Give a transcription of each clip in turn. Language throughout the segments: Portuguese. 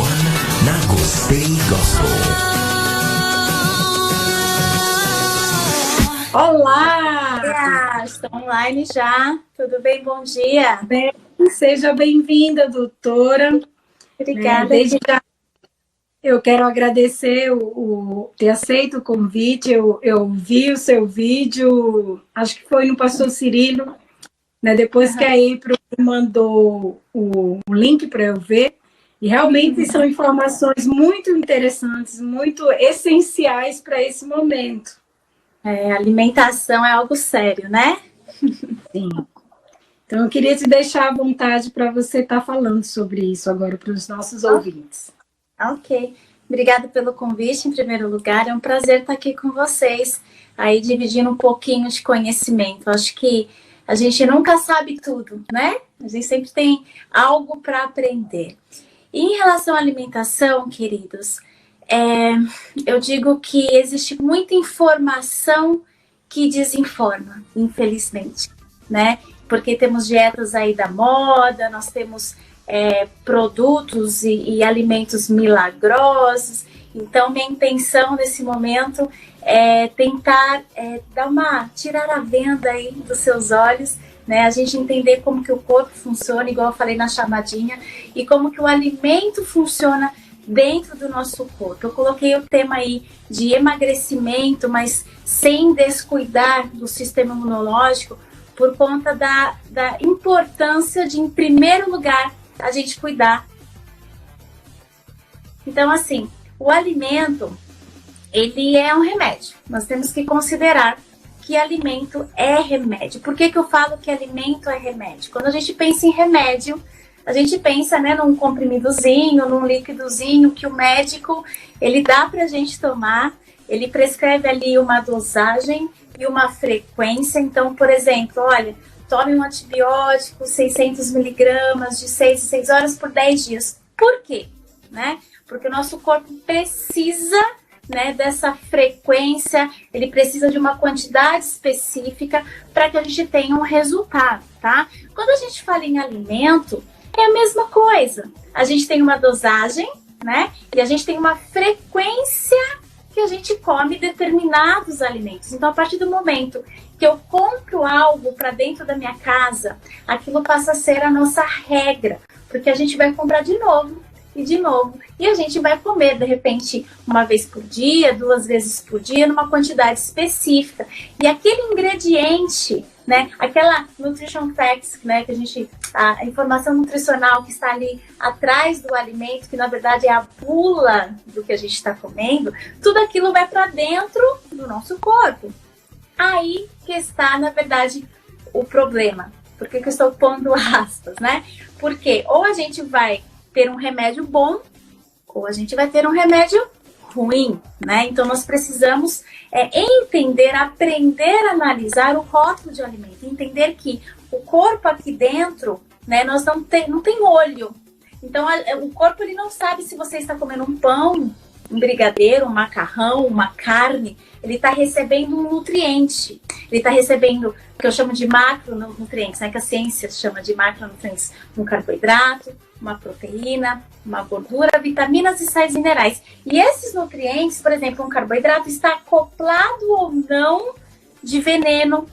One na Gostei Gospel. Olá! Estou online já. Tudo bem? Bom dia. Bem, seja bem-vinda, doutora. Obrigada. Desde já eu quero agradecer ter aceito o convite. Eu vi o seu vídeo, acho que foi no Pastor Cirilo, né? Depois que a April mandou o link para eu ver. E realmente são informações muito interessantes, muito essenciais para esse momento. Alimentação é algo sério, né? Sim. Então, eu queria te deixar à vontade para você estar falando sobre isso agora para os nossos ouvintes. Ok. Obrigada pelo convite, em primeiro lugar. É um prazer estar aqui com vocês, aí dividindo um pouquinho de conhecimento. Acho que a gente nunca sabe tudo, né? A gente sempre tem algo para aprender. E em relação à alimentação, queridos, eu digo que existe muita informação que desinforma, infelizmente, né? Porque temos dietas aí da moda, nós temos produtos e alimentos milagrosos. Então, minha intenção nesse momento é tentar tirar a venda aí dos seus olhos, né? A gente entender como que o corpo funciona, igual eu falei na chamadinha, e como que o alimento funciona dentro do nosso corpo. Eu coloquei o tema aí de emagrecimento, mas sem descuidar do sistema imunológico, por conta da importância de, em primeiro lugar, a gente cuidar. Então, assim, o alimento, ele é um remédio. Nós temos que considerar que alimento é remédio. Por que eu falo que alimento é remédio? Quando a gente pensa em remédio, a gente pensa, né, num comprimidozinho, num líquidozinho que o médico, ele dá pra gente tomar, ele prescreve ali uma dosagem e uma frequência. Então, por exemplo, olha, tome um antibiótico, 600 miligramas de 6 em 6 horas por 10 dias. Por quê? Né? Porque o nosso corpo precisa, né, dessa frequência, ele precisa de uma quantidade específica para que a gente tenha um resultado, tá? Quando a gente fala em alimento, é a mesma coisa. A gente tem uma dosagem, né? E a gente tem uma frequência que a gente come determinados alimentos. Então, a partir do momento que eu compro algo para dentro da minha casa, aquilo passa a ser a nossa regra, porque a gente vai comprar de novo e de novo. E a gente vai comer, de repente, uma vez por dia, 2 vezes por dia, numa quantidade específica. E aquele ingrediente, né, aquela nutrition facts, né, que a informação nutricional que está ali atrás do alimento, que na verdade é a bula do que a gente está comendo, tudo aquilo vai para dentro do nosso corpo. Aí que está, na verdade, o problema. Por que eu estou pondo aspas, né? Porque ou a gente vai ter um remédio bom, ou a gente vai ter um remédio ruim, né? Então, nós precisamos entender, aprender a analisar o rótulo de alimento, entender que o corpo aqui dentro, né, nós não tem olho. Então, o corpo ele não sabe se você está comendo um pão, um brigadeiro, um macarrão, uma carne. Ele está recebendo um nutriente. Ele está recebendo o que eu chamo de macronutrientes, né, que a ciência chama de macronutrientes, um carboidrato, uma proteína, uma gordura, vitaminas e sais minerais. E esses nutrientes, por exemplo, um carboidrato está acoplado ou não de veneno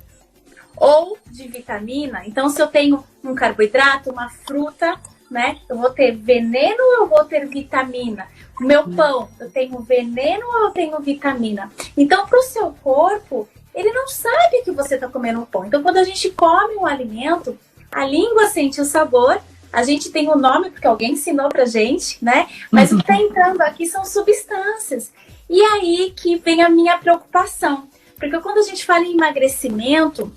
ou de vitamina. Então, se eu tenho um carboidrato, uma fruta, né, eu vou ter veneno ou eu vou ter vitamina? O meu pão, eu tenho veneno ou eu tenho vitamina? Então, para o seu corpo, ele não sabe que você está comendo um pão. Então, quando a gente come um alimento, a língua sente o sabor, a gente tem um nome porque alguém ensinou pra gente, né? Mas o que está entrando aqui são substâncias. E aí que vem a minha preocupação. Porque quando a gente fala em emagrecimento,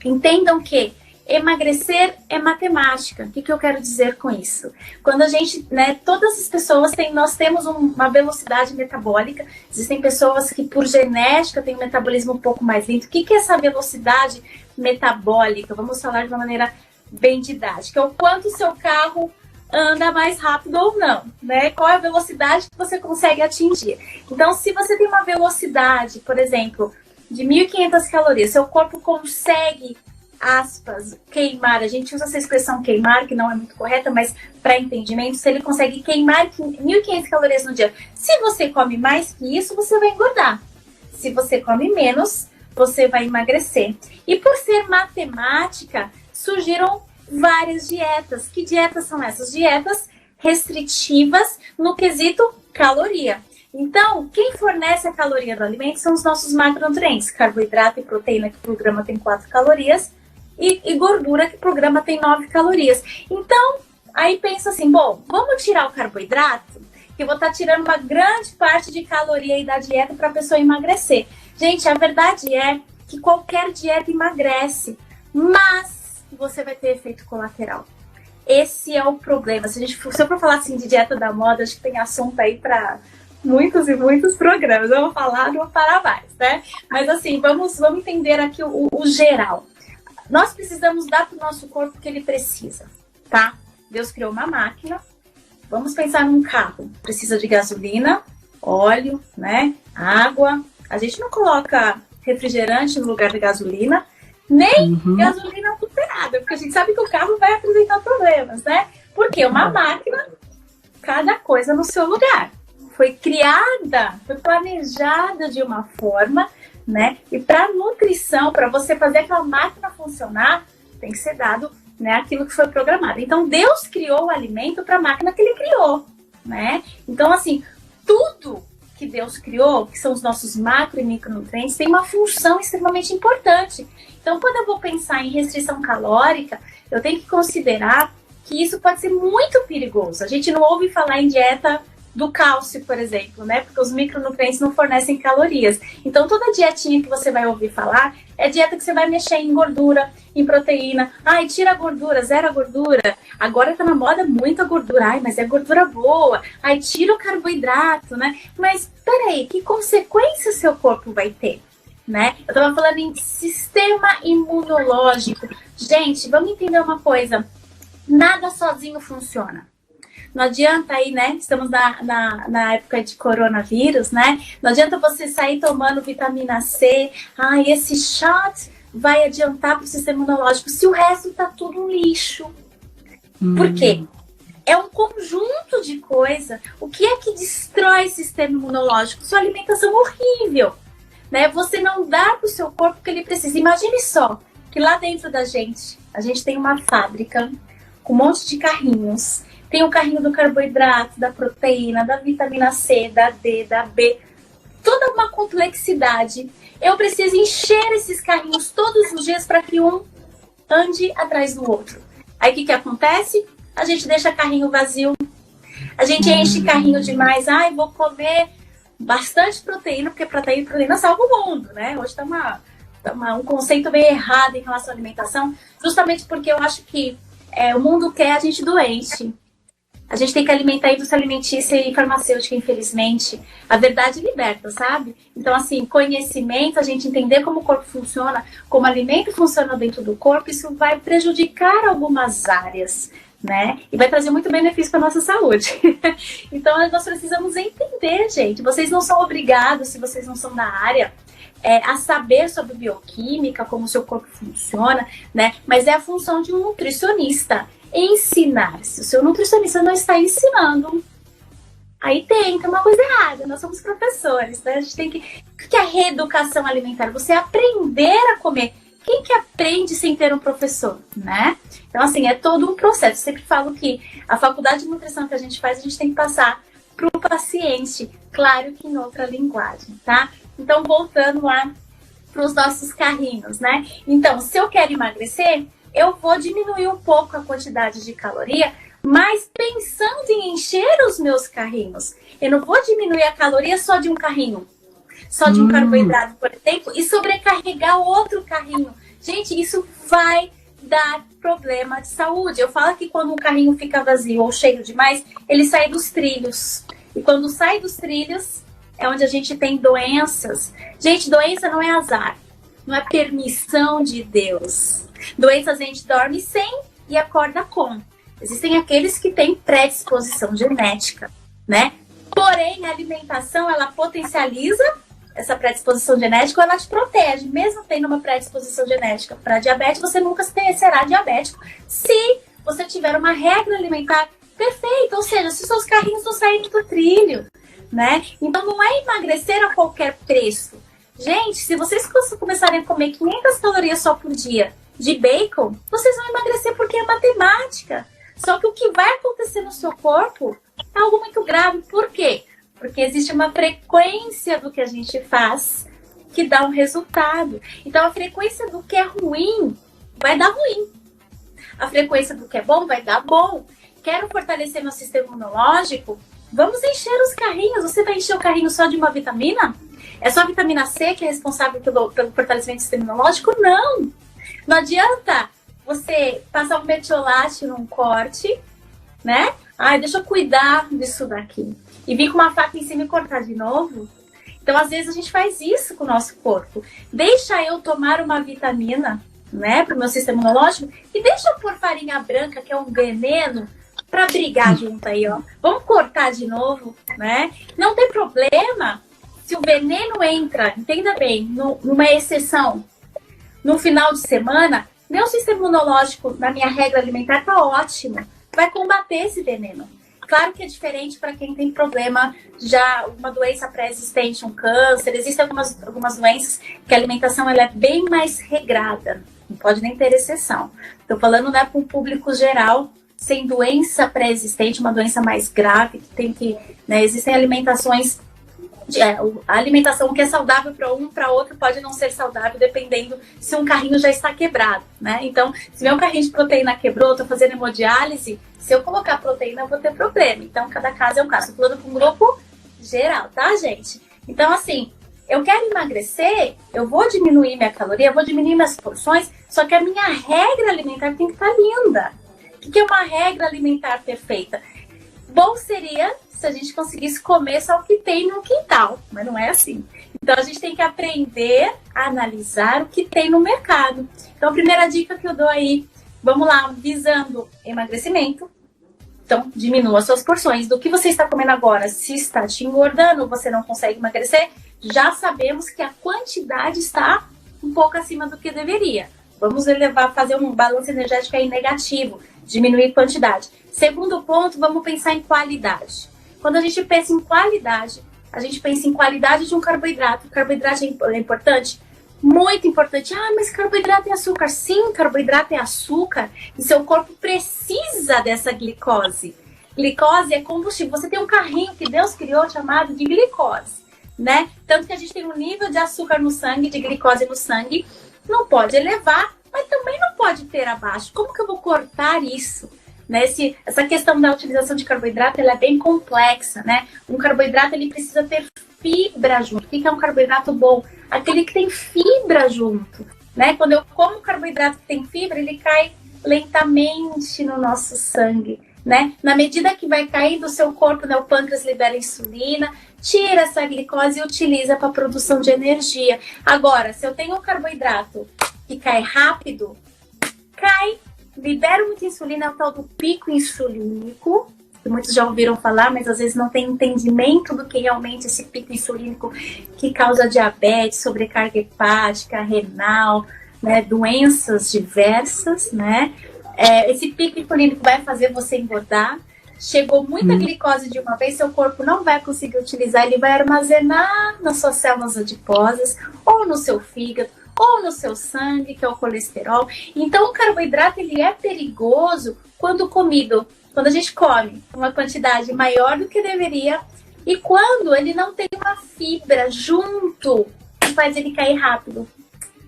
entendam que emagrecer é matemática. O que eu quero dizer com isso? Quando a gente, né, todas as pessoas nós temos uma velocidade metabólica. Existem pessoas que por genética têm um metabolismo um pouco mais lento. O que é essa velocidade metabólica? Vamos falar de uma maneira bem didática. É o quanto o seu carro anda mais rápido ou não, né? Qual é a velocidade que você consegue atingir? Então, se você tem uma velocidade, por exemplo, de 1.500 calorias, seu corpo consegue aspas, queimar, a gente usa essa expressão queimar, que não é muito correta, mas para entendimento, se ele consegue queimar 1.500 calorias no dia. Se você come mais que isso, você vai engordar. Se você come menos, você vai emagrecer. E por ser matemática, surgiram várias dietas. Que dietas são essas? Dietas restritivas no quesito caloria. Então, quem fornece a caloria do alimento são os nossos macronutrientes, carboidrato e proteína, que por grama tem 4 calorias, e gordura, que por grama tem 9 calorias. Então, aí pensa assim, bom, vamos tirar o carboidrato, que eu vou estar tirando uma grande parte de caloria aí da dieta para a pessoa emagrecer. Gente, a verdade é que qualquer dieta emagrece, mas você vai ter efeito colateral. Esse é o problema. Se eu for falar assim de dieta da moda, acho que tem assunto aí para muitos e muitos programas. Eu vou falar, não vou parar mais, né? Mas assim, vamos entender aqui o geral. Nós precisamos dar para o nosso corpo o que ele precisa, tá? Deus criou uma máquina. Vamos pensar num carro. Precisa de gasolina, óleo, né? Água. A gente não coloca refrigerante no lugar de gasolina, nem gasolina adulterada, porque a gente sabe que o carro vai apresentar problemas, né? Porque uma máquina, cada coisa no seu lugar. Foi criada, foi planejada de uma forma, né? E para nutrição, para você fazer aquela máquina funcionar, tem que ser dado, né, aquilo que foi programado. Então, Deus criou o alimento para a máquina que ele criou, né? Então, assim, tudo que Deus criou, que são os nossos macro e micronutrientes, tem uma função extremamente importante. Então, quando eu vou pensar em restrição calórica, eu tenho que considerar que isso pode ser muito perigoso. A gente não ouve falar em dieta do cálcio, por exemplo, né? Porque os micronutrientes não fornecem calorias. Então, toda dietinha que você vai ouvir falar é dieta que você vai mexer em gordura, em proteína. Ai, tira a gordura, zero a gordura. Agora tá na moda muita gordura. Ai, mas é gordura boa. Ai, tira o carboidrato, né? Mas, peraí, que consequência seu corpo vai ter? Né? Eu tava falando em sistema imunológico. Gente, vamos entender uma coisa. Nada sozinho funciona. Não adianta aí, né? Estamos na época de coronavírus, né? Não adianta você sair tomando vitamina C. Ai, esse shot vai adiantar para o sistema imunológico se o resto tá tudo um lixo. Por quê? É um conjunto de coisas. O que é que destrói o sistema imunológico? Sua alimentação horrível, né? Você não dá para o seu corpo o que ele precisa. Imagine só que lá dentro da gente, a gente tem uma fábrica com um monte de carrinhos. Tem o carrinho do carboidrato, da proteína, da vitamina C, da D, da B. Toda uma complexidade. Eu preciso encher esses carrinhos todos os dias para que um ande atrás do outro. Aí o que acontece? A gente deixa carrinho vazio. A gente enche carrinho demais. Ai, vou comer bastante proteína, porque proteína salva o mundo, né? Hoje tá um conceito bem errado em relação à alimentação, justamente porque eu acho que o mundo quer a gente doente. A gente tem que alimentar a indústria alimentícia e farmacêutica, infelizmente. A verdade liberta, sabe? Então, assim, conhecimento, a gente entender como o corpo funciona, como o alimento funciona dentro do corpo, isso vai prejudicar algumas áreas, né? E vai trazer muito benefício para a nossa saúde. Então, nós precisamos entender, gente. Vocês não são obrigados, se vocês não são da área, a saber sobre bioquímica, como o seu corpo funciona, né? Mas é a função de um nutricionista. Ensinar. Se o seu nutricionista não está ensinando, aí tem uma coisa errada. Nós somos professores, né? A gente tem que... O que é reeducação alimentar? Você aprender a comer. Quem que aprende sem ter um professor, né? Então, assim, é todo um processo. Eu sempre falo que a faculdade de nutrição que a gente faz, a gente tem que passar para o paciente. Claro que em outra linguagem, tá? Então, voltando lá para os nossos carrinhos, né? Então, se eu quero emagrecer, eu vou diminuir um pouco a quantidade de caloria, mas pensando em encher os meus carrinhos. Eu não vou diminuir a caloria só de um carrinho, só de um carboidrato, por exemplo, e sobrecarregar outro carrinho. Gente, isso vai dar problema de saúde. Eu falo que quando um carrinho fica vazio ou cheio demais, ele sai dos trilhos. E quando sai dos trilhos, é onde a gente tem doenças. Gente, doença não é azar, não é permissão de Deus. Doenças a gente dorme sem e acorda com. Existem aqueles que têm predisposição genética, né? Porém, a alimentação, ela potencializa essa predisposição genética, ela te protege. Mesmo tendo uma predisposição genética para diabetes, você nunca será diabético se você tiver uma regra alimentar perfeita, ou seja, se seus carrinhos estão saindo do trilho, né? Então não é emagrecer a qualquer preço. Gente, se vocês começarem a comer 500 calorias só por dia de bacon, vocês vão emagrecer porque é matemática. Só que o que vai acontecer no seu corpo é algo muito grave. Por quê? Porque existe uma frequência do que a gente faz que dá um resultado. Então, a frequência do que é ruim vai dar ruim. A frequência do que é bom vai dar bom. Quero fortalecer meu sistema imunológico? Vamos encher os carrinhos. Você vai encher o carrinho só de uma vitamina? É só a vitamina C que é responsável pelo fortalecimento do sistema imunológico? Não! Não adianta você passar um metiolate num corte, né? Ai, deixa eu cuidar disso daqui. E vir com uma faca em cima e cortar de novo. Então, às vezes, a gente faz isso com o nosso corpo. Deixa eu tomar uma vitamina, né, para o meu sistema imunológico, e deixa eu pôr farinha branca, que é um veneno, para brigar junto aí, ó. Vamos cortar de novo, né? Não tem problema se o veneno entra, entenda bem, numa exceção, no final de semana, meu sistema imunológico, na minha regra alimentar, tá ótimo. Vai combater esse veneno. Claro que é diferente para quem tem problema, já uma doença pré-existente, um câncer. Existem algumas doenças que a alimentação ela é bem mais regrada. Não pode nem ter exceção. Estou falando, né, para um público geral, sem doença pré-existente, uma doença mais grave, que tem que, né, existem alimentações. A alimentação que é saudável para um, para outro pode não ser saudável, dependendo se um carrinho já está quebrado, né? Então, se meu carrinho de proteína quebrou, estou fazendo hemodiálise, se eu colocar proteína, eu vou ter problema. Então, cada caso é um caso. Estou falando com um grupo geral, tá, gente? Então, assim, eu quero emagrecer, eu vou diminuir minha caloria, eu vou diminuir minhas porções, só que a minha regra alimentar tem que estar linda. O que é uma regra alimentar perfeita? Bom seria se a gente conseguisse comer só o que tem no quintal, mas não é assim. Então, a gente tem que aprender a analisar o que tem no mercado. Então, a primeira dica que eu dou aí, vamos lá, visando emagrecimento. Então, diminua suas porções. Do que você está comendo agora, se está te engordando, você não consegue emagrecer, já sabemos que a quantidade está um pouco acima do que deveria. Vamos fazer um balanço energético aí negativo, diminuir quantidade. Segundo ponto, vamos pensar em qualidade. Quando a gente pensa em qualidade, a gente pensa em qualidade de um carboidrato. O carboidrato é importante? Muito importante. Ah, mas carboidrato é açúcar. Sim, carboidrato é açúcar. E seu corpo precisa dessa glicose. Glicose é combustível. Você tem um carrinho que Deus criou chamado de glicose, né? Tanto que a gente tem um nível de açúcar no sangue, de glicose no sangue. Não pode elevar, mas também não pode ter abaixo. Como que eu vou cortar isso? Né? Essa questão da utilização de carboidrato ela é bem complexa, né? Um carboidrato ele precisa ter fibra junto. O que é um carboidrato bom? Aquele que tem fibra junto, né? Quando eu como um carboidrato que tem fibra, ele cai lentamente no nosso sangue, né? Na medida que vai cair do seu corpo, né, o pâncreas libera insulina, tira essa glicose e utiliza para a produção de energia. Agora, se eu tenho um carboidrato que cai rápido, libera muita insulina, é o tal do pico insulínico, que muitos já ouviram falar, mas às vezes não tem entendimento do que realmente esse pico insulínico que causa diabetes, sobrecarga hepática, renal, né, doenças diversas, né? Esse pico insulínico vai fazer você engordar. Chegou muita glicose de uma vez, seu corpo não vai conseguir utilizar, ele vai armazenar nas suas células adiposas, ou no seu fígado, ou no seu sangue, que é o colesterol. Então, o carboidrato ele é perigoso quando a gente come uma quantidade maior do que deveria e quando ele não tem uma fibra junto, que faz ele cair rápido.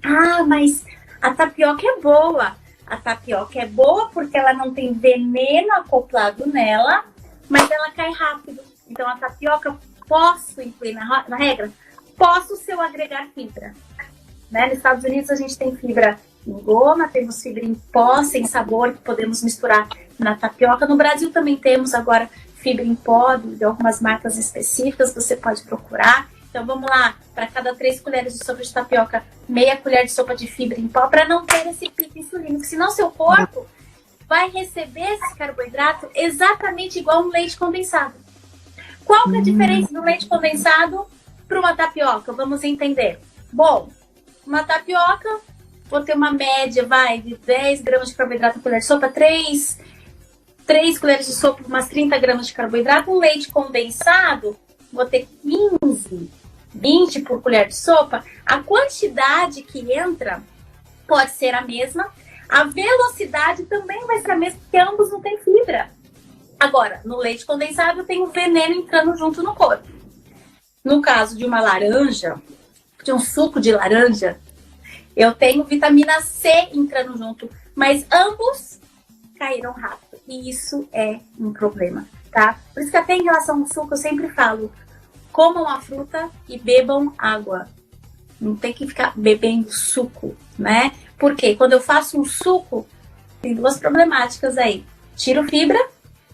Ah, mas a tapioca é boa. A tapioca é boa porque ela não tem veneno acoplado nela, mas ela cai rápido. Então, a tapioca posso incluir na regra? Posso se eu agregar fibra. Né? Nos Estados Unidos a gente tem fibra em goma, temos fibra em pó, sem sabor, que podemos misturar na tapioca. No Brasil também temos agora fibra em pó, de algumas marcas específicas, você pode procurar. Então vamos lá, para cada 3 colheres de sopa de tapioca, meia colher de sopa de fibra em pó, para não ter esse pico insulínico, senão seu corpo vai receber esse carboidrato exatamente igual um leite condensado. Qual que é a diferença do leite condensado para uma tapioca, vamos entender. Bom, uma tapioca, vou ter uma média, de 10 gramas de carboidrato por colher de sopa, 3 colheres de sopa, umas 30 gramas de carboidrato. Um leite condensado, vou ter 15, 20 por colher de sopa. A quantidade que entra pode ser a mesma. A velocidade também vai ser a mesma, porque ambos não têm fibra. Agora, no leite condensado, eu tenho veneno entrando junto no corpo. No caso de uma laranja, de um suco de laranja, eu tenho vitamina C entrando junto, mas ambos caíram rápido. E isso é um problema, tá? Por isso que até em relação ao suco, eu sempre falo, comam a fruta e bebam água. Não tem que ficar bebendo suco, né? Porque quando eu faço um suco, tem duas problemáticas aí. Tiro fibra,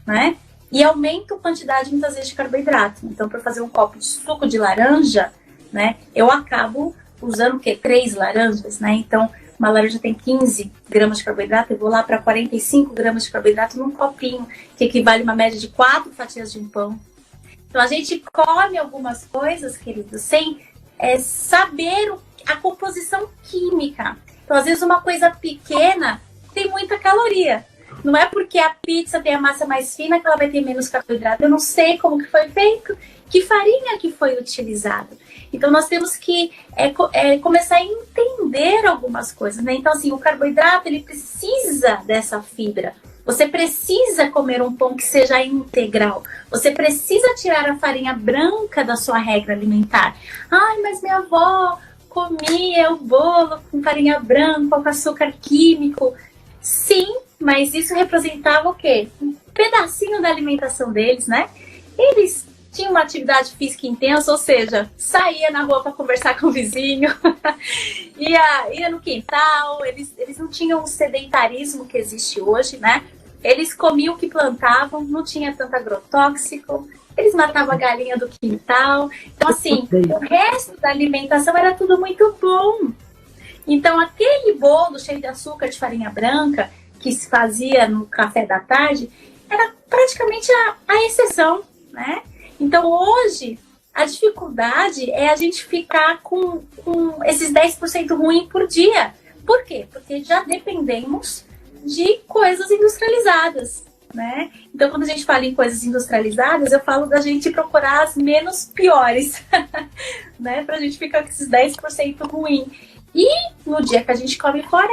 né? E aumento a quantidade, muitas vezes, de carboidrato. Então, para fazer um copo de suco de laranja, né? Eu acabo usando o quê? 3 laranjas, né? Então, uma laranja tem 15 gramas de carboidrato, eu vou lá para 45 gramas de carboidrato num copinho, que equivale a uma média de 4 fatias de um pão. Então, a gente come algumas coisas, queridos, sem saber a composição química. Então, às vezes, uma coisa pequena tem muita caloria. Não é porque a pizza tem a massa mais fina que ela vai ter menos carboidrato. Eu não sei como que foi feito, que farinha que foi utilizada. Então, nós temos que começar a entender algumas coisas, né? Então, assim, o carboidrato, ele precisa dessa fibra. Você precisa comer um pão que seja integral. Você precisa tirar a farinha branca da sua regra alimentar. Ai, mas minha avó comia o bolo com farinha branca, com açúcar químico. Sim, mas isso representava o quê? Um pedacinho da alimentação deles, né? Eles tinham uma atividade física intensa, ou seja, saía na rua para conversar com o vizinho, ia no quintal, eles não tinham o sedentarismo que existe hoje, né? Eles comiam o que plantavam, não tinha tanto agrotóxico, eles matavam a galinha do quintal. Então, assim, o resto da alimentação era tudo muito bom. Então, aquele bolo cheio de açúcar de farinha branca que se fazia no café da tarde era praticamente a exceção, né? Então, hoje, a dificuldade é a gente ficar com esses 10% ruim por dia. Por quê? Porque já dependemos de coisas industrializadas, né? Então, quando a gente fala em coisas industrializadas, eu falo da gente procurar as menos piores, né? Pra gente ficar com esses 10% ruim. E no dia que a gente come fora,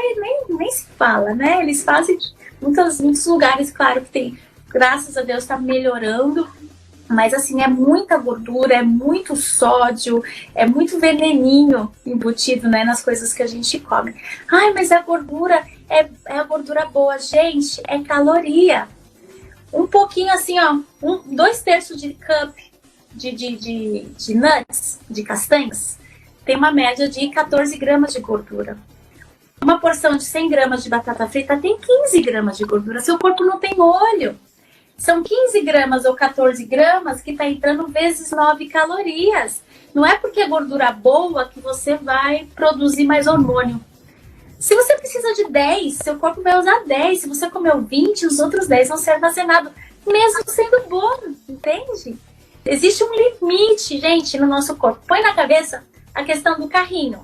nem se fala, né? Eles fazem muitos lugares, claro que tem, graças a Deus, está melhorando. Mas, assim, é muita gordura, é muito sódio, é muito veneninho embutido, né, nas coisas que a gente come. Ai, mas a gordura é a gordura boa. Gente, é caloria. Um pouquinho, assim, ó, 2/3 de cup de nuts, de castanhas, tem uma média de 14 gramas de gordura. Uma porção de 100 gramas de batata frita tem 15 gramas de gordura. Seu corpo não tem olho. São 15 gramas ou 14 gramas que está entrando vezes 9 calorias. Não é porque é gordura boa que você vai produzir mais hormônio. Se você precisa de 10, seu corpo vai usar 10. Se você comeu 20, os outros 10 vão ser armazenados, mesmo sendo bom, entende? Existe um limite, gente, no nosso corpo. Põe na cabeça a questão do carrinho.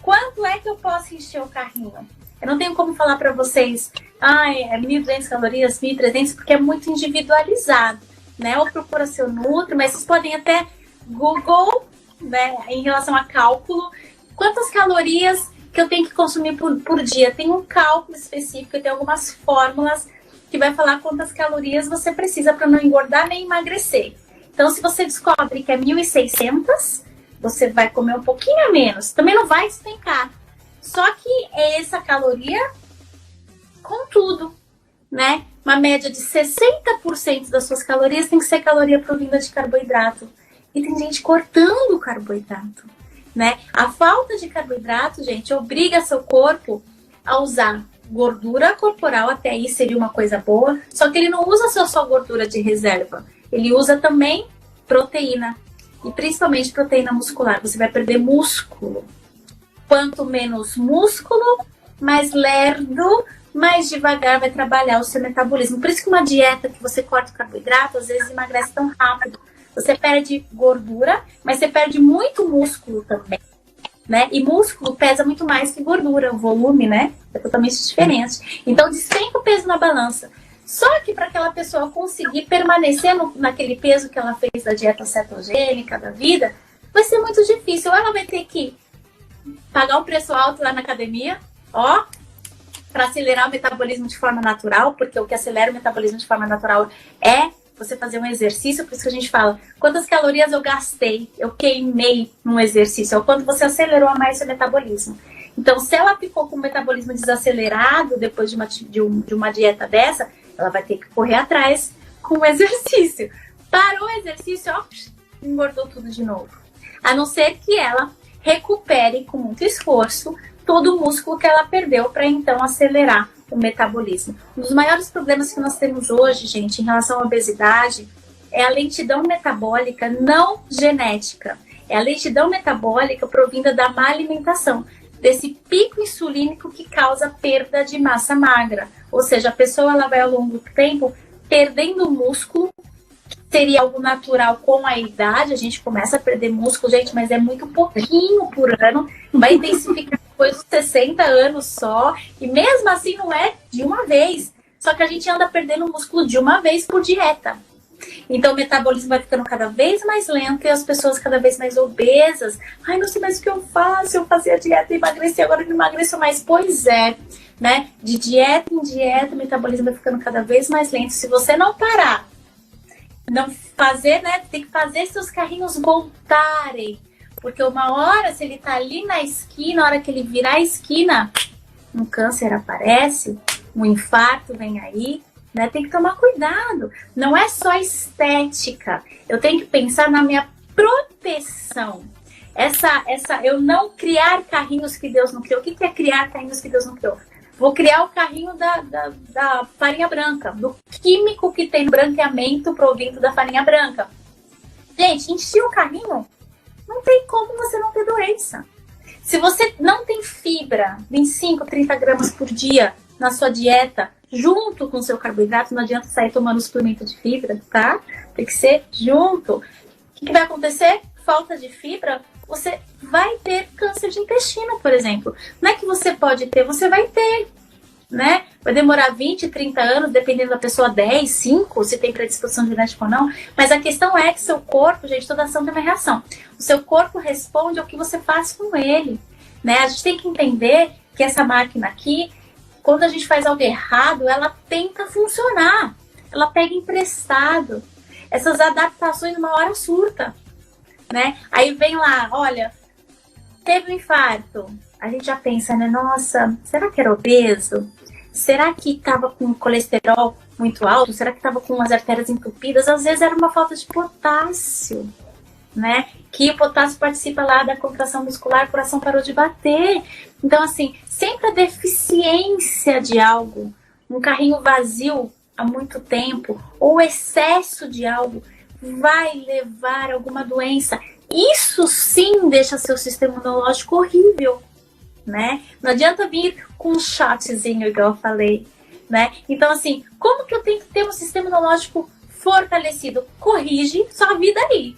Quanto é que eu posso encher o carrinho? Eu não tenho como falar para vocês, é 1.200 calorias, 1.300, porque é muito individualizado, né? Ou procura seu Nutri, mas vocês podem até Google, né, em relação a cálculo, quantas calorias que eu tenho que consumir por dia. Tem um cálculo específico, tem algumas fórmulas que vai falar quantas calorias você precisa para não engordar nem emagrecer. Então, se você descobre que é 1.600, você vai comer um pouquinho a menos. Também não vai despencar. Só que é essa caloria com tudo, né? Uma média de 60% das suas calorias tem que ser caloria provinda de carboidrato. E tem gente cortando o carboidrato, né? A falta de carboidrato, gente, obriga seu corpo a usar gordura corporal, até aí seria uma coisa boa, só que ele não usa só gordura de reserva. Ele usa também proteína, e principalmente proteína muscular. Você vai perder músculo. Quanto menos músculo, mais lerdo, mais devagar vai trabalhar o seu metabolismo. Por isso que uma dieta que você corta o carboidrato, às vezes emagrece tão rápido. Você perde gordura, mas você perde muito músculo também, né? E músculo pesa muito mais que gordura, o volume, né? É totalmente diferente. Então, despenca o peso na balança. Só que para aquela pessoa conseguir permanecer naquele peso que ela fez da dieta cetogênica, da vida, vai ser muito difícil. Ou ela vai ter que pagar um preço alto lá na academia, ó, para acelerar o metabolismo de forma natural, porque o que acelera o metabolismo de forma natural é você fazer um exercício. Por isso que a gente fala, quantas calorias eu gastei, eu queimei num exercício, é o quanto você acelerou a mais seu metabolismo. Então, se ela ficou com o metabolismo desacelerado depois de uma dieta dessa, ela vai ter que correr atrás com o exercício. Parou o exercício, ó, engordou tudo de novo. A não ser que ela recupere com muito esforço todo o músculo que ela perdeu para então acelerar o metabolismo. Um dos maiores problemas que nós temos hoje, gente, em relação à obesidade, é a lentidão metabólica não genética. É a lentidão metabólica provinda da má alimentação, desse pico insulínico que causa perda de massa magra. Ou seja, a pessoa ela vai ao longo do tempo perdendo músculo. Seria algo natural com a idade, a gente começa a perder músculo, gente, mas é muito pouquinho por ano, vai intensificar depois dos 60 anos só, e mesmo assim não é de uma vez, só que a gente anda perdendo músculo de uma vez por dieta. Então o metabolismo vai ficando cada vez mais lento e as pessoas cada vez mais obesas. Ai, não sei mais o que eu faço, eu fazia dieta e emagreci, agora não emagreço mais. Pois é, né? De dieta em dieta, o metabolismo vai ficando cada vez mais lento. Se você não parar, não fazer, né? Tem que fazer seus carrinhos voltarem. Porque uma hora, se ele tá ali na esquina, na hora que ele virar a esquina, um câncer aparece, um infarto vem aí, né? Tem que tomar cuidado. Não é só estética. Eu tenho que pensar na minha proteção. Eu não criar carrinhos que Deus não criou. O que é criar carrinhos que Deus não criou? Vou criar o carrinho da farinha branca, do químico que tem branqueamento provindo da farinha branca. Gente, encher o carrinho, não tem como você não ter doença. Se você não tem fibra, 25, 30 gramas por dia na sua dieta, junto com o seu carboidrato, não adianta sair tomando suplemento de fibra, tá? Tem que ser junto. O que vai acontecer? Falta de fibra, você vai ter câncer de intestino, por exemplo. Não é que você pode ter, você vai ter, né? Vai demorar 20, 30 anos, dependendo da pessoa, 10, 5, se tem predisposição genética ou não. Mas a questão é que seu corpo, gente, toda ação tem uma reação. O seu corpo responde ao que você faz com ele, né? A gente tem que entender que essa máquina aqui, quando a gente faz algo errado, ela tenta funcionar. Ela pega emprestado. Essas adaptações, uma hora surta, né? Aí vem lá, olha, teve um infarto. A gente já pensa, né? Nossa, será que era obeso? Será que estava com colesterol muito alto? Será que estava com as artérias entupidas? Às vezes era uma falta de potássio, né? Que o potássio participa lá da contração muscular, o coração parou de bater. Então, assim, sempre a deficiência de algo, um carrinho vazio há muito tempo, ou excesso de algo, vai levar a alguma doença. Isso sim deixa seu sistema imunológico horrível, né? Não adianta vir com um shotzinho, igual eu falei, né? Então, assim, como que eu tenho que ter um sistema imunológico fortalecido? Corrige sua vida aí.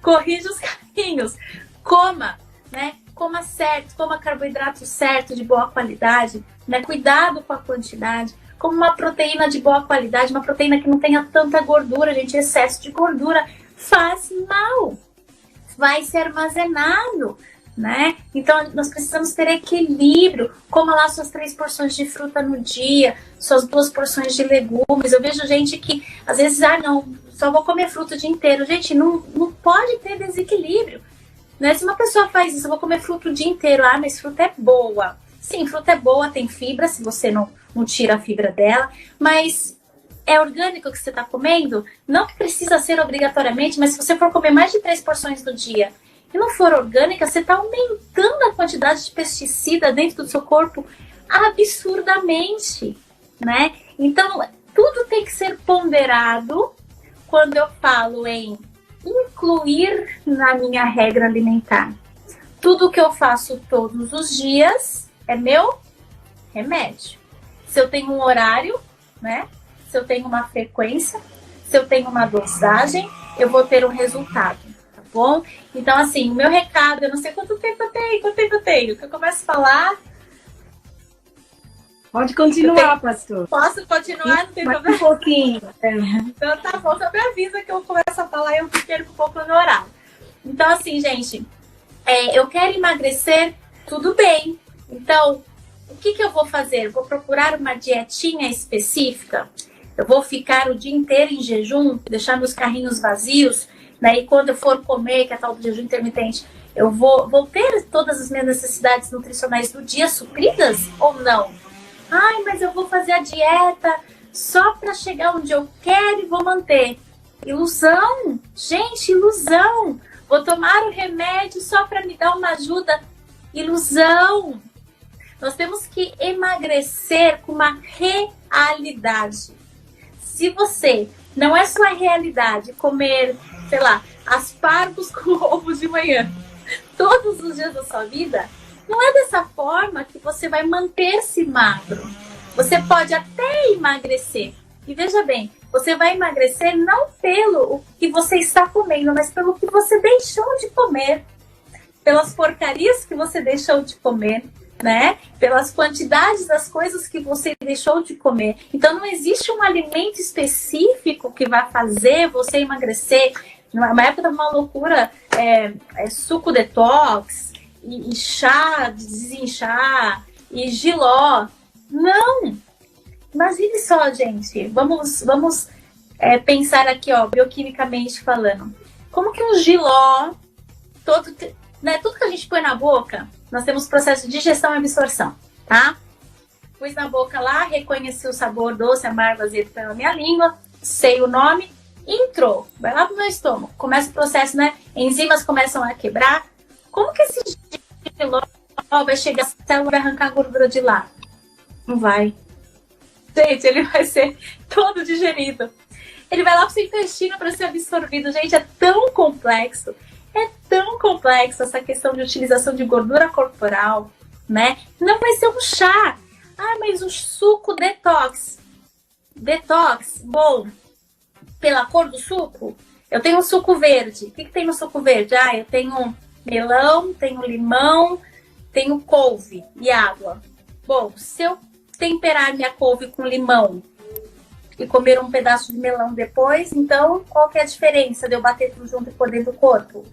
Corrige os caminhos. Coma, né? Coma certo, coma carboidrato certo, de boa qualidade, né? Cuidado com a quantidade. Como uma proteína de boa qualidade, uma proteína que não tenha tanta gordura, gente. Excesso de gordura faz mal. Vai ser armazenado, né? Então, nós precisamos ter equilíbrio. Coma lá suas 3 porções de fruta no dia, suas 2 porções de legumes. Eu vejo gente que, às vezes, não, só vou comer fruta o dia inteiro. Gente, não pode ter desequilíbrio, né? Se uma pessoa faz isso, eu vou comer fruta o dia inteiro. Ah, mas fruta é boa. Sim, fruta é boa, tem fibra, se você não tira a fibra dela, mas é orgânico que você está comendo? Não que precisa ser obrigatoriamente, mas se você for comer mais de 3 porções no dia e não for orgânica, você está aumentando a quantidade de pesticida dentro do seu corpo absurdamente, né? Então, tudo tem que ser ponderado quando eu falo em incluir na minha regra alimentar. Tudo que eu faço todos os dias é meu remédio. Se eu tenho um horário, né? Se eu tenho uma frequência, se eu tenho uma dosagem, eu vou ter um resultado, tá bom? Então, assim, o meu recado, eu não sei quanto tempo eu tenho, que eu começo a falar... Pode continuar, pastor. Posso continuar? Não tem Mais problema? um pouquinho. Então tá bom, só me avisa que eu começo a falar e eu perco um pouco no meu horário. Então, assim, gente, eu quero emagrecer, tudo bem. Então, o que eu vou fazer? Vou procurar uma dietinha específica? Eu vou ficar o dia inteiro em jejum, deixar meus carrinhos vazios, né? E quando eu for comer, que é tal do jejum intermitente, eu vou ter todas as minhas necessidades nutricionais do dia supridas ou não? Ai, mas eu vou fazer a dieta só para chegar onde eu quero e vou manter. Ilusão! Gente, ilusão! Vou tomar o remédio só para me dar uma ajuda. Ilusão! Nós temos que emagrecer com uma realidade. Se você não é sua realidade comer, sei lá, aspargos com ovo de manhã todos os dias da sua vida, não é dessa forma que você vai manter-se magro. Você pode até emagrecer. E veja bem, você vai emagrecer não pelo que você está comendo, mas pelo que você deixou de comer. Pelas porcarias que você deixou de comer, né? Pelas quantidades das coisas que você deixou de comer. Então não existe um alimento específico que vai fazer você emagrecer. Na época uma loucura, suco detox, e chá de desinchar, e jiló. Não! Imagine só, gente. Vamos pensar aqui, ó, bioquimicamente falando. Como que um jiló, tudo que a gente põe na boca, nós temos processo de digestão e absorção, tá? Pus na boca lá, reconheci o sabor doce, amargo, azedo pela minha língua, sei o nome, entrou, vai lá pro meu estômago, começa o processo, né? Enzimas começam a quebrar. Como que esse jiló vai chegar, a célula vai arrancar a gordura de lá? Não vai. Gente, ele vai ser todo digerido. Ele vai lá pro seu intestino para ser absorvido. Gente, é tão complexo. É tão complexo essa questão de utilização de gordura corporal, né? Não vai ser um chá. Ah, mas o suco detox. Detox, bom, pela cor do suco, eu tenho um suco verde. O que tem no suco verde? Ah, eu tenho melão, tenho limão, tenho couve e água. Bom, se eu temperar minha couve com limão e comer um pedaço de melão depois, então qual que é a diferença de eu bater tudo junto e pôr dentro do corpo?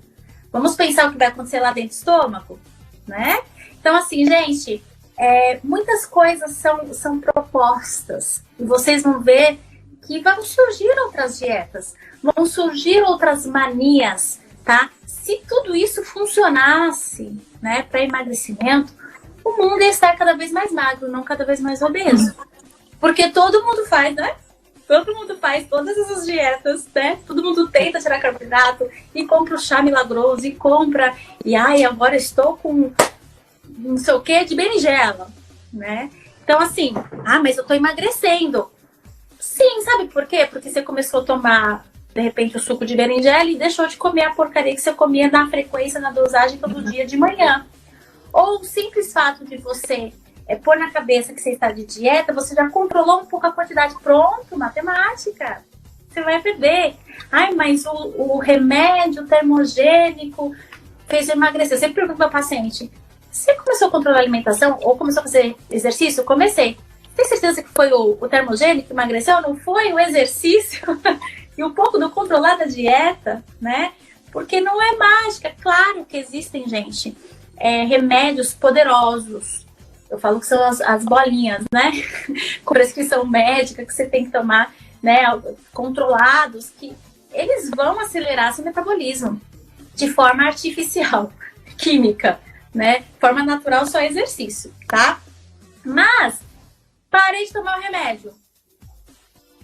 Vamos pensar o que vai acontecer lá dentro do estômago, né? Então, assim, gente, muitas coisas são propostas e vocês vão ver que vão surgir outras dietas, vão surgir outras manias, tá? Se tudo isso funcionasse, né, para emagrecimento, o mundo ia estar cada vez mais magro, não cada vez mais obeso. Porque todo mundo faz, né? Todo mundo faz todas essas dietas, né? Todo mundo tenta tirar carboidrato e compra o chá milagroso e compra. E ai, agora estou com não sei o que de berinjela, né? Então, assim, mas eu tô emagrecendo. Sim, sabe por quê? Porque você começou a tomar, de repente, o suco de berinjela e deixou de comer a porcaria que você comia na frequência, na dosagem todo dia de manhã. Ou o simples fato de você pôr na cabeça que você está de dieta, você já controlou um pouco a quantidade. Pronto, matemática. Você vai perder. Ai, mas o remédio termogênico fez eu emagrecer. Eu sempre pergunto pro meu paciente, você começou a controlar a alimentação ou começou a fazer exercício? Comecei. Tem certeza que foi o termogênico que emagreceu? Não foi o exercício? E um pouco do controlar da dieta, né? Porque não é mágica. Claro que existem, gente, remédios poderosos. Eu falo que são as bolinhas, né? Com prescrição médica que você tem que tomar, né? Controlados, que eles vão acelerar seu metabolismo de forma artificial, química, né? Forma natural, só exercício, tá? Mas parei de tomar o remédio.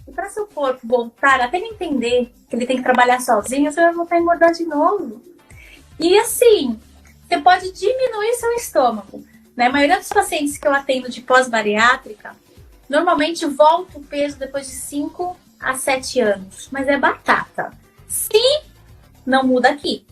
E para seu corpo voltar, até ele entender que ele tem que trabalhar sozinho, você vai voltar a engordar de novo. E assim, você pode diminuir seu estômago. Né? A maioria dos pacientes que eu atendo de pós-bariátrica, normalmente volta o peso depois de 5 a 7 anos. Mas é batata. Se não muda aqui.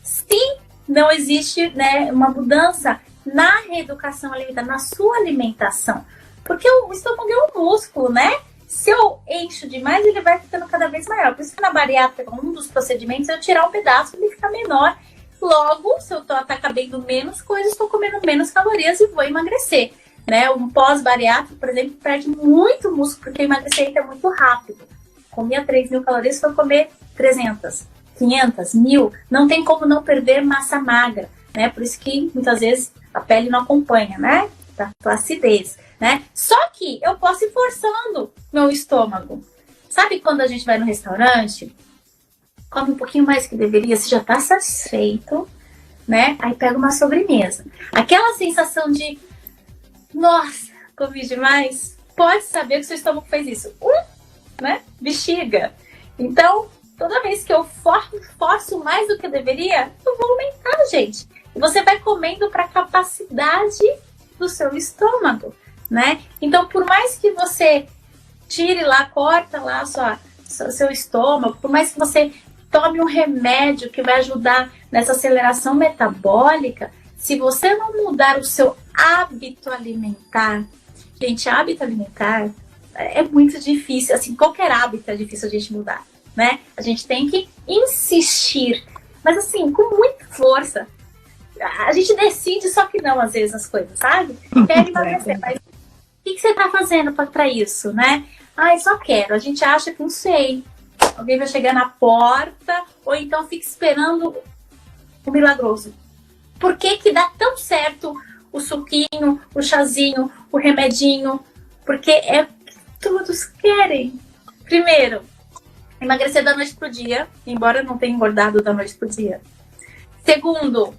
Se não existe, né, uma mudança na reeducação alimentar, na sua alimentação. Porque o estômago é um músculo, né? Se eu encho demais, ele vai ficando cada vez maior. Por isso que na bariátrica, um dos procedimentos é eu tirar um pedaço, ele fica menor. Logo, se eu tá cabendo menos coisas, estou comendo menos calorias e vou emagrecer. Né? Um pós-bariátrico, por exemplo, perde muito músculo, porque emagrecer é muito rápido. Comia 3.000 calorias, foi comer 300, 500, 1.000. Não tem como não perder massa magra, né? Por isso que muitas vezes a pele não acompanha, né? Da flacidez, né? Só que eu posso ir forçando meu estômago. Sabe quando a gente vai no restaurante, come um pouquinho mais que deveria, você já tá satisfeito, né? Aí pega uma sobremesa. Aquela sensação de, nossa, comi demais. Pode saber que seu estômago fez isso. Né? Bexiga. Então, toda vez que eu forço mais do que eu deveria, eu vou aumentar, gente. E você vai comendo para a capacidade do seu estômago, né? Então, por mais que você tire lá, corta lá seu estômago, por mais que você tome um remédio que vai ajudar nessa aceleração metabólica, se você não mudar o seu hábito alimentar, gente, hábito alimentar é muito difícil, assim, qualquer hábito é difícil a gente mudar, né? A gente tem que insistir, mas assim, com muita força. A gente decide, só que não, às vezes, as coisas, sabe? Quer emagrecer, mas o que você tá fazendo para isso, né? Ah, eu só quero. A gente acha que não sei. Alguém vai chegar na porta, ou então fica esperando o milagroso. Por que que dá tão certo o suquinho, o chazinho, o remedinho? Porque é o que todos querem. Primeiro, emagrecer da noite pro dia, embora eu não tenha engordado da noite pro dia. Segundo,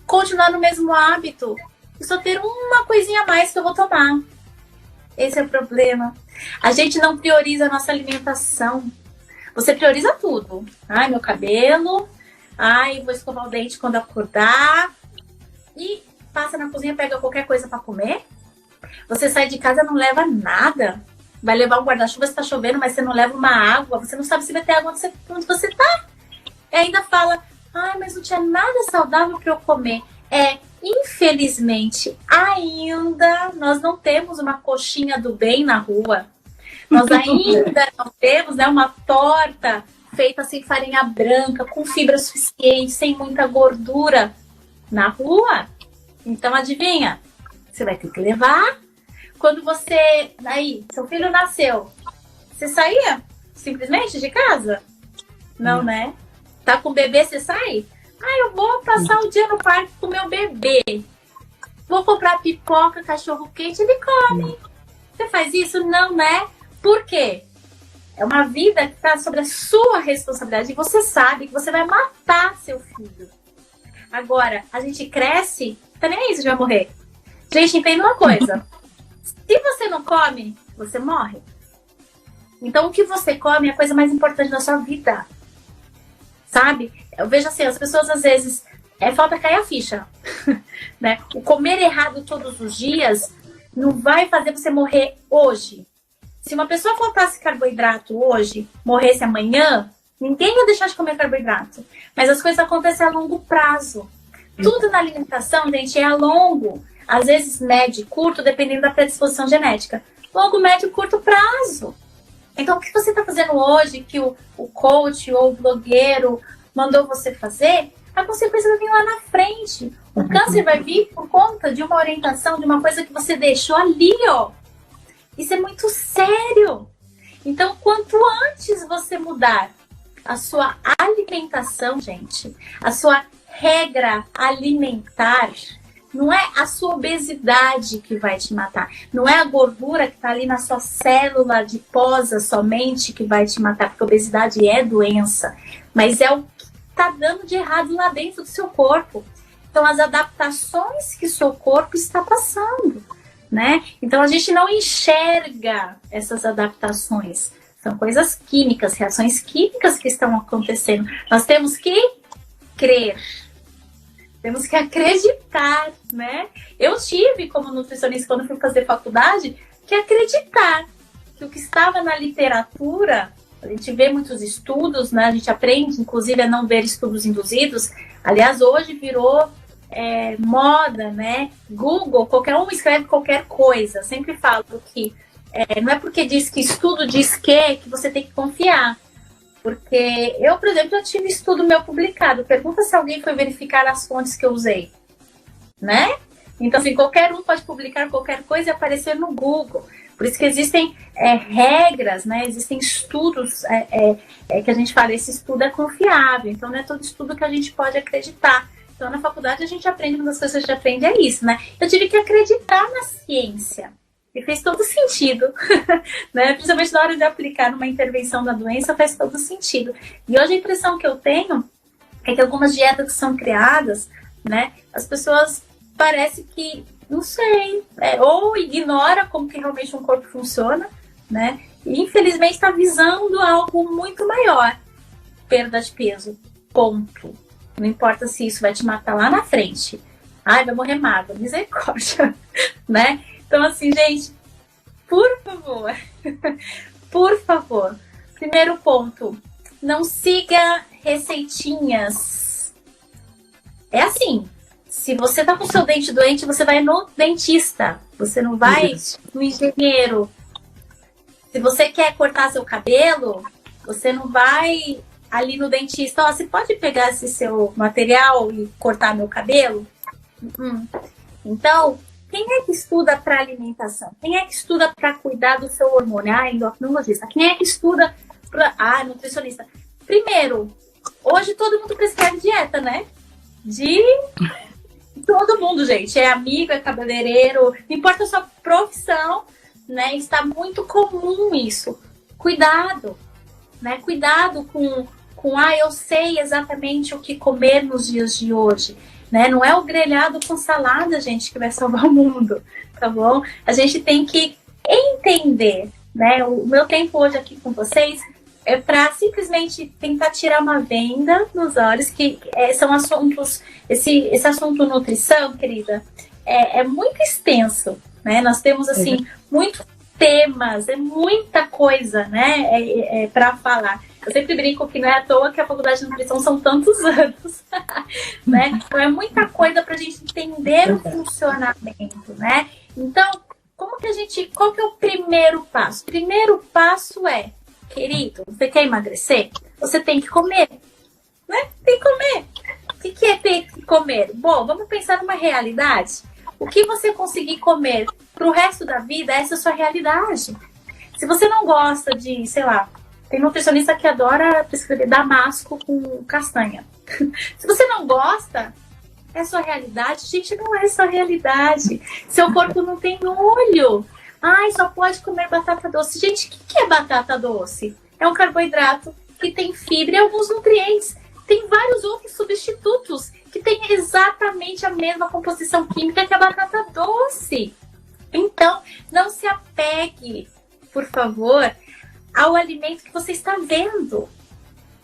continuar no mesmo hábito e só ter uma coisinha a mais que eu vou tomar. Esse é o problema. A gente não prioriza a nossa alimentação. Você prioriza tudo. Ai, meu cabelo. Ai, vou escovar o dente quando acordar. E passa na cozinha, pega qualquer coisa para comer. Você sai de casa e não leva nada. Vai levar um guarda-chuva se tá chovendo, mas você não leva uma água. Você não sabe se vai ter água onde você tá. E ainda fala, ai, mas não tinha nada saudável para eu comer. Infelizmente, ainda nós não temos uma coxinha do bem na rua. Nós ainda não temos, né, uma torta feita sem farinha branca, com fibra suficiente, sem muita gordura na rua. Então, adivinha? Você vai ter que levar. Quando você... Aí, seu filho nasceu. Você saía simplesmente de casa? Não, né? Tá com o bebê, você sai? Ah, eu vou passar o dia no parque com o meu bebê. Vou comprar pipoca, cachorro quente, ele come. Você faz isso? Não, né? Por quê? É uma vida que está sobre a sua responsabilidade. E você sabe que você vai matar seu filho. Agora, a gente cresce, tá nem aí, você vai morrer. Gente, entenda uma coisa. Se você não come, você morre. Então, o que você come é a coisa mais importante da sua vida. Sabe? Eu vejo assim, as pessoas às vezes falta cair a ficha, né? O comer errado todos os dias não vai fazer você morrer hoje. Se uma pessoa faltasse carboidrato hoje, morresse amanhã, ninguém ia deixar de comer carboidrato. Mas as coisas acontecem a longo prazo. Tudo na alimentação, gente, é a longo. Às vezes médio e curto, dependendo da predisposição genética. Longo, médio e curto prazo. Então, o que você está fazendo hoje, que o coach ou o blogueiro mandou você fazer, a consequência vai vir lá na frente. O câncer vai vir por conta de uma orientação, de uma coisa que você deixou ali, ó. Isso é muito sério. Então, quanto antes você mudar a sua alimentação, gente, a sua regra alimentar, não é a sua obesidade que vai te matar. Não é a gordura que está ali na sua célula adiposa somente que vai te matar, porque obesidade é doença. Mas é o que está dando de errado lá dentro do seu corpo. Então, as adaptações que o seu corpo está passando, né? Então, a gente não enxerga essas adaptações. São coisas químicas, reações químicas que estão acontecendo. Nós temos que crer. Temos que acreditar, né? Eu tive, como nutricionista, quando fui fazer faculdade, que acreditar que o que estava na literatura, a gente vê muitos estudos, né? A gente aprende, inclusive, a não ver estudos induzidos. Aliás, hoje virou moda, né? Google, qualquer um escreve qualquer coisa. Sempre falo que Não é porque diz que estudo diz que você tem que confiar. Porque eu, por exemplo, já tive estudo meu publicado. Pergunta se alguém foi verificar as fontes que eu usei, né? Então, assim, qualquer um pode publicar qualquer coisa e aparecer no Google. Por isso que existem regras, né? Existem estudos que a gente fala, esse estudo é confiável. Então, não é todo estudo que a gente pode acreditar. Então, na faculdade, a gente aprende, uma das coisas que a gente aprende é isso, né? Eu tive que acreditar na ciência. E fez todo sentido, né? Principalmente na hora de aplicar numa intervenção da doença, faz todo sentido. E hoje a impressão que eu tenho é que algumas dietas que são criadas, né? As pessoas parece que, não sei, ou ignora como que realmente um corpo funciona, né? E infelizmente está visando algo muito maior. Perda de peso, ponto. Não importa se isso vai te matar lá na frente. Ai, vai morrer magra, misericórdia, né? Então, assim, gente, por favor, primeiro ponto, não siga receitinhas. É assim, se você tá com seu dente doente, você vai no dentista, você não vai no engenheiro. Se você quer cortar seu cabelo, você não vai ali no dentista. Ó, você pode pegar esse seu material e cortar meu cabelo? Então, quem é que estuda para alimentação? Quem é que estuda para cuidar do seu hormônio? Endocrinologista. Quem é que estuda para... nutricionista. Primeiro, hoje todo mundo prescreve dieta, né? De todo mundo, gente. É amigo, é cabeleireiro, não importa a sua profissão, né? Está muito comum isso. Cuidado, né? Cuidado com eu sei exatamente o que comer nos dias de hoje. Né? Não é o grelhado com salada, gente, que vai salvar o mundo, tá bom? A gente tem que entender, né? O meu tempo hoje aqui com vocês é para simplesmente tentar tirar uma venda nos olhos, que são assuntos, esse assunto nutrição, querida, é muito extenso, né? Nós temos, assim, muitos temas, muita coisa, né? Para falar. Eu sempre brinco que não é à toa que a faculdade de nutrição são tantos anos, né? Então é muita coisa para a gente entender o funcionamento, né? Então, qual que é o primeiro passo? O primeiro passo é, querido, você quer emagrecer? Você tem que comer, né? Tem que comer. O que é ter que comer? Bom, vamos pensar numa realidade. O que você conseguir comer pro resto da vida, essa é a sua realidade. Se você não gosta de, sei lá, tem nutricionista que adora prescrever damasco com castanha. Se você não gosta, é sua realidade. Gente, não é sua realidade. Seu corpo não tem olho. Ai, só pode comer batata doce. Gente, o que é batata doce? É um carboidrato que tem fibra e alguns nutrientes. Tem vários outros substitutos que têm exatamente a mesma composição química que a batata doce. Então, não se apegue, por favor, ao alimento que você está vendo,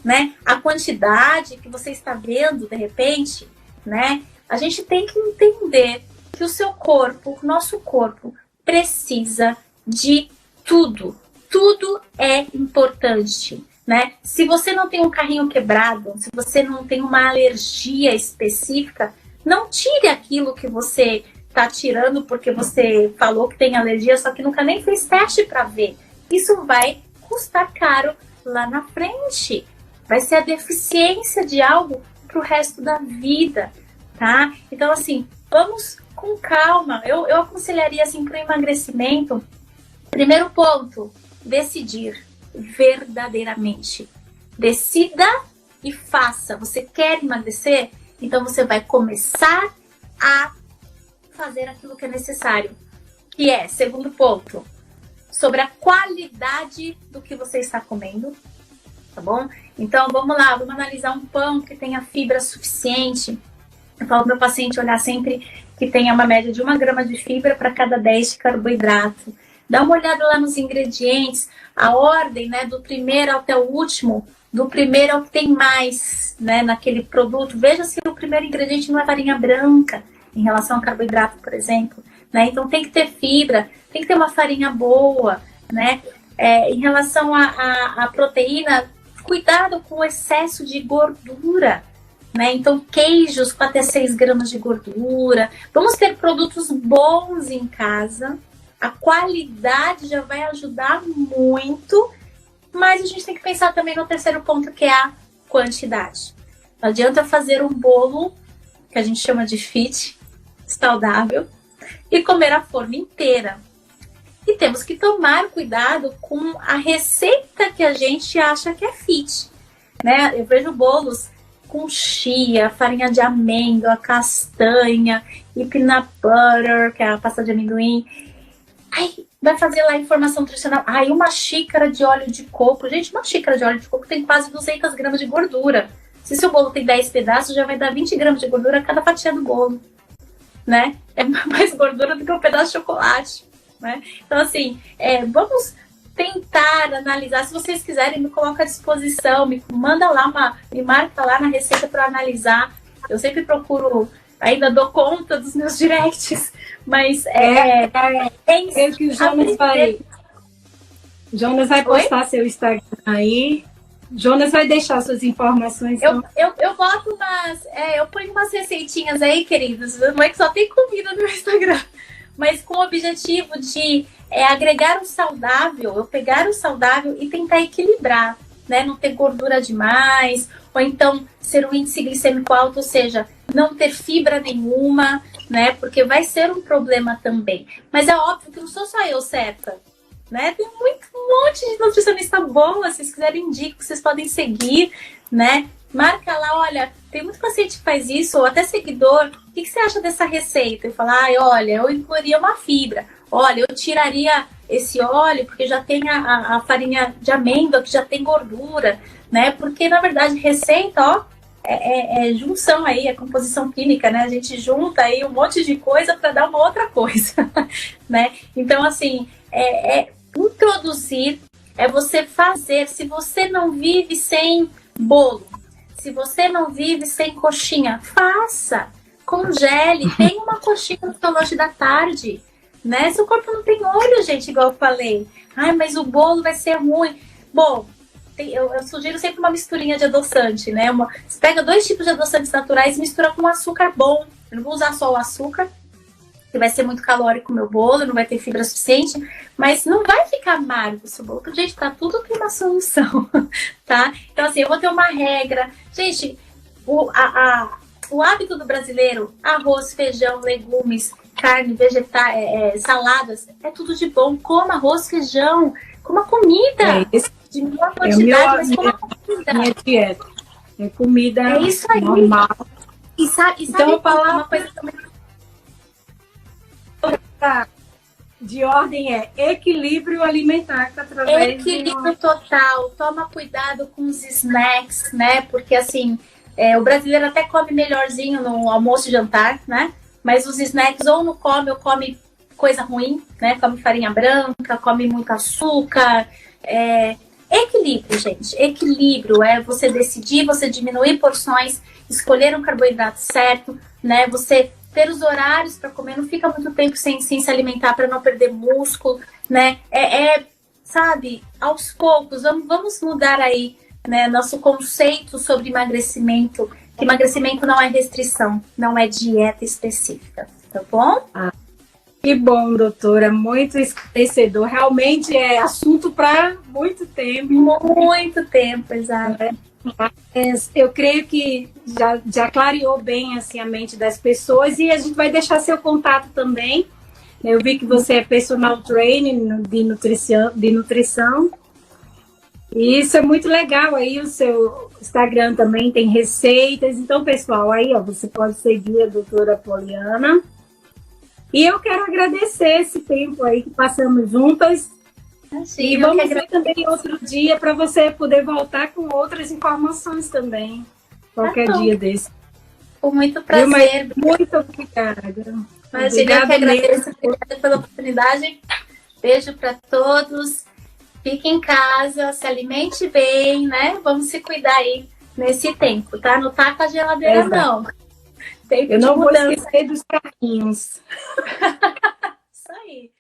né? A quantidade que você está vendo, de repente, né? A gente tem que entender que o seu corpo, o nosso corpo, precisa de tudo. Tudo é importante, né? Se você não tem um carrinho quebrado, se você não tem uma alergia específica, não tire aquilo que você está tirando porque você falou que tem alergia, só que nunca nem fez teste para ver. Isso vai custar caro lá na frente. Vai ser a deficiência de algo para o resto da vida, tá? Então, assim, vamos com calma. Eu aconselharia, assim, para o emagrecimento, primeiro ponto, decidir verdadeiramente. Decida e faça. Você quer emagrecer? Então, você vai começar a fazer aquilo que é necessário. Que é, segundo ponto, sobre a qualidade do que você está comendo, tá bom? Então, vamos lá, vamos analisar um pão que tenha fibra suficiente. Eu falo para o meu paciente olhar sempre que tenha uma média de 1 grama de fibra para cada 10 de carboidrato. Dá uma olhada lá nos ingredientes, a ordem, né, do primeiro até o último, do primeiro ao que tem mais, né, naquele produto. Veja se o primeiro ingrediente não é farinha branca, em relação ao carboidrato, por exemplo, né? Então tem que ter fibra, tem que ter uma farinha boa, né? Em relação à proteína, cuidado com o excesso de gordura, né? Então queijos com até 6 gramas de gordura. Vamos ter produtos bons em casa, A qualidade já vai ajudar muito, mas a gente tem que pensar também no terceiro ponto, que é a quantidade. Não adianta fazer um bolo, que a gente chama de fit, saudável, e comer a forma inteira. E temos que tomar cuidado com a receita que a gente acha que é fit, né? Eu vejo bolos com chia, farinha de amêndoa, castanha e peanut butter, que é a pasta de amendoim. Aí vai fazer lá a informação nutricional. Aí uma xícara de óleo de coco. Gente, uma xícara de óleo de coco tem quase 200 gramas de gordura. Se seu bolo tem 10 pedaços, já vai dar 20 gramas de gordura a cada fatia do bolo, né? É mais gordura do que um pedaço de chocolate, né? Então, assim, vamos tentar analisar. Se vocês quiserem, me coloca à disposição, me manda lá, me marca lá na receita para analisar. Eu sempre procuro, ainda dou conta dos meus directs, mas que o Jonas vai postar seu Instagram aí. Jonas vai deixar suas informações. Eu boto eu ponho umas receitinhas aí, queridos. Não é que só tem comida no meu Instagram, mas com o objetivo de agregar o saudável, eu pegar o saudável e tentar equilibrar, né? Não ter gordura demais, ou então ser um índice glicêmico alto, ou seja, não ter fibra nenhuma, né? Porque vai ser um problema também. Mas é óbvio que não sou só eu certa, né? Tem um monte de nutricionista boa, se vocês quiserem indico, vocês podem seguir, né? Marca lá, olha, tem muito paciente que faz isso, ou até seguidor, o que você acha dessa receita? Eu falo, olha, eu incluiria uma fibra, olha, eu tiraria esse óleo, porque já tem a farinha de amêndoa, que já tem gordura, né? Porque, na verdade, receita, é junção aí, é composição química, né? A gente junta aí um monte de coisa para dar uma outra coisa, né? Então, assim, introduzir, você fazer. Se você não vive sem bolo, se você não vive sem coxinha, faça, congele, tem uma coxinha no seu lanche da tarde, né? Seu corpo não tem olho, gente, igual eu falei. Mas o bolo vai ser ruim. Bom, eu sugiro sempre uma misturinha de adoçante, né? Você pega 2 tipos de adoçantes naturais e mistura com açúcar bom. Eu não vou usar só o açúcar, que vai ser muito calórico o meu bolo, não vai ter fibra suficiente, mas não vai ficar amargo o seu bolo. Gente, tá, tudo tem uma solução, tá? Então, assim, eu vou ter uma regra. Gente, o hábito do brasileiro, arroz, feijão, legumes, carne, vegetais, saladas, é tudo de bom. Coma arroz, feijão, coma comida. Diminua a quantidade, mas coma comida. Minha dieta. É comida isso aí. Normal. E sabe então, uma coisa também... de ordem equilíbrio alimentar através equilíbrio total. Toma cuidado com os snacks, né? Porque assim, o brasileiro até come melhorzinho no almoço e jantar, né? Mas os snacks ou não come ou come coisa ruim, né? Come farinha branca, come muito açúcar. Equilíbrio, gente. Equilíbrio é você decidir, você diminuir porções, escolher um carboidrato certo, né? Você ter os horários para comer, não fica muito tempo sem se alimentar para não perder músculo, né? Sabe, aos poucos, vamos mudar aí, né, nosso conceito sobre emagrecimento, que emagrecimento não é restrição, não é dieta específica, tá bom? Que bom, doutora, muito esclarecedor, realmente é assunto para muito tempo. Muito tempo, exato. Eu creio que já clareou bem assim, a mente das pessoas e a gente vai deixar seu contato também. Eu vi que você é personal trainer de nutrição. E isso é muito legal. Aí o seu Instagram também tem receitas. Então, pessoal, aí você pode seguir a doutora Poliana. E eu quero agradecer esse tempo aí que passamos juntas. Sim, e vamos ver também outro dia para você poder voltar com outras informações também. Qualquer dia desse. Com muito prazer. Muito obrigada. Imagina, eu que agradeço. Obrigada pela oportunidade. Beijo para todos. Fique em casa, se alimente bem, né? Vamos se cuidar aí nesse tempo, tá? Não tá com a geladeira, não. Eu não vou esquecer dos carrinhos. Isso aí.